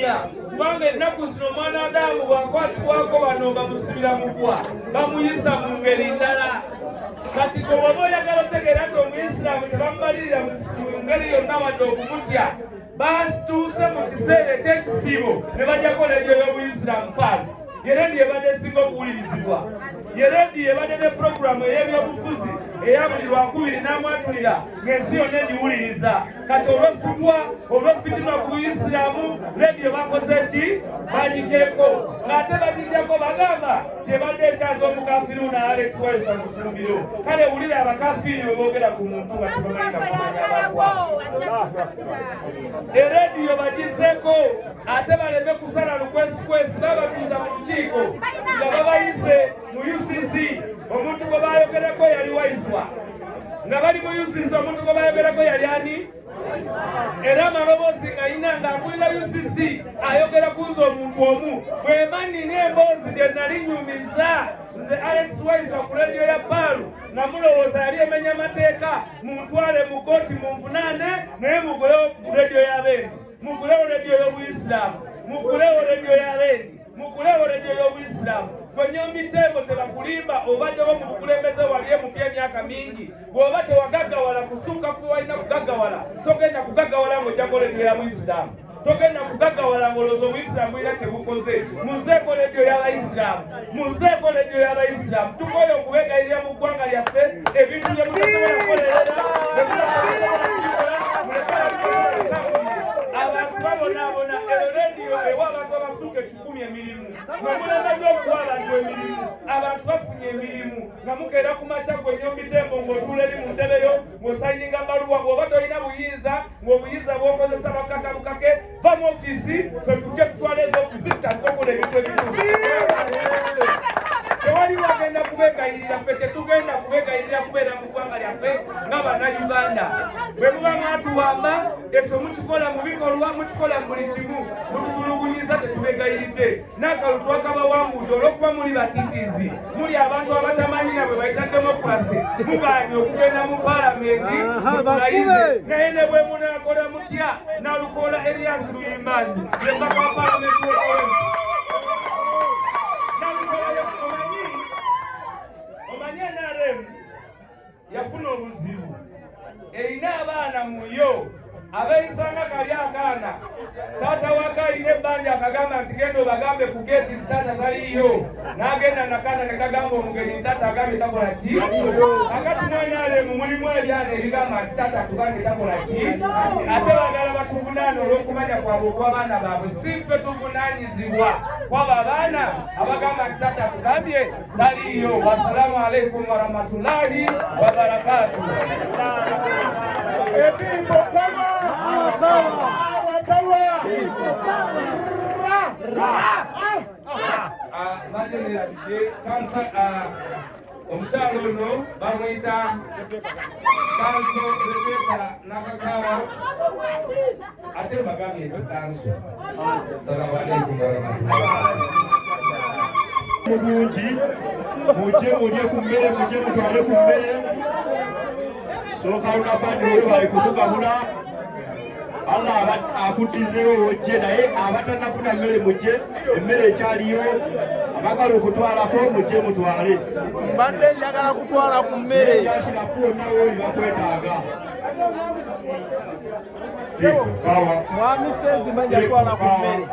beewuunya kubanga ennaku zino omwana Adamu bw'akwatibwako bano bamusibira mugwa bamuyisa mu ngeri ndala. Kati gwe bw'oba oyagala otegeera nti omuyisiraamu tebamubalirira mu ngeri yonna wadde okumutya, batuuse mu kiseera eky'ekisiibo ne bajjako leediyo y'obuyisiraamu paali. Ye leediyo ebadde esinga okuwulirizibwa, ye leediyo ebadde ne puroguramu ey'ebyobufuzi eya buli lwakubiri n'amwatulira ng'ensi yonna egiwuliriza. Kati olw'effutwa olw'effitirwa ku buyisiraamu leediyo bakoze ki? Bagiggyeko, ng'ate bagiggyako bagamba gyebadde ekyaza omukafiruuna Alex Wales mu Fumbiro. Kale wulira abakafiiri bwe boogera ku muntu nga tebamanyi nakumanya abagwa. Leediyo bagizzeeko ate baleme kusala lukwesikwesi babatuuza mu lukiiko nga babayise mu UCC. Omuntu gwe bayogerako yali Waiswa, nga bali mu UCC omuntu gwe bayogerako yali ani? Era amaloboozi nga yina ng'akulira UCC ayogera ku nze omuntu omu. Bwe nina emboozi gye nali nyumiza nze Alex Wise ku leediyo ya Paalu nga mulowooza yali emenya amateeka, muntwale mu kooti munvunaane naye mugulewo ku leediyo y'abendi, mugulewo leediyo y'obuyisiraamu, mugulewo leediyo y'abendi, mugulewo leediyo y'obuyisiraamu. Kwenyombi tembo tebakulimba obaddewo mu bukulembeze wali emupya emyaka mingi. Bw'oba tewagaggawala kusuuka ku walina kugaggawala, togenda kugaggawala ng'ojjako leediyo ya Buyisiraamu. Togenda kugaggawala ng'olowooza Obuyisiraamu bulina kye bukoze. Muzeeko leediyo y'Abayisiraamu, muzeeko leediyo y'Abayisiraamu. Tukoye okubeegayirira mu ggwanga lyaffe ebintu bye mutasobola kukolerera, bye mutasobola kubikola, mulekala bikola. Abantu babonaabona ero leediyo ewa abantu abasuuka 10 emirimu. Nga okuwa abantu emirimu, abantu bafunye emirimu, nga mukeera ku makya Kwenyombi tembo ng'otuula eri mu ntebeyo ng'osayininga baluwa. Bw'oba tolina buyinza ng'obuyinza bw'okozesa bakaka bukake, va mu ofiisi twe tujje tutwala ezo ofiisi tutandike okukola ebintu ebituufu. Tewali wagenda kubeegayirira, ffe tetugenda kubeegayirira kubeera mu ggwanga lyaffe ng'Abannayuganda. Bwe muba mwatuwamba ekyo mukikola mu bikolwa, mukikola mu buli kimu, mututulugunyiza tetubeegayiridde. N'akalulu twakabawangudde olw'okuba muli batiitiizi, muli abantu abatamanyi na bwe bayita demokurasi, mugaanye okugenda mu paalamenti mutulayize. Naye ne bwe munaakola mutya n'alukoola Erias Luyimbazi ye mpaka wa paalamenti w'okoloni. Omanyi NRM yafuna obuzibu, erina abaana mu yo abeeyisanga kali akaana. Taata waka alina ebbanja akagamba nti genda obagambe ku geeti nti taata taliiyo, n'agenda nakaana ne kagamba omugenyi nti taata agambe takola ki? Kakati mu NRM mulimu ebyana ebigamba nti taata tugambe takola ki? Ate baagala batuvunaane olw'okumanya kwabwe okw'abaana baabwe. Si ffe tuvunaanyizibwa kwabo abaana abagamba nti taata tugambye taliiyo. Wassalamu alaikum warahmatullahi wabarakatuh. Omukyalo ono bamuyita Kanso Rebeka Nakakawa, ate bagambye nti Kanso. Assalamu alaikum warahmatullahi. Mulungi mujje mulye ku mmere, mujye mutwale ku mmere. Sooka olunabadde oyo bali kutugabula. Allah akuddizeewo ojje, naye abatanafuna mmere mujje, emmere ekyaliyo. Abagala okutwalako mujje mutwale. Mbadde njagala kutwala ku mmere. Nafunawo oli bakwetaaga. Mwami Sezi mbajja twala ku mmere.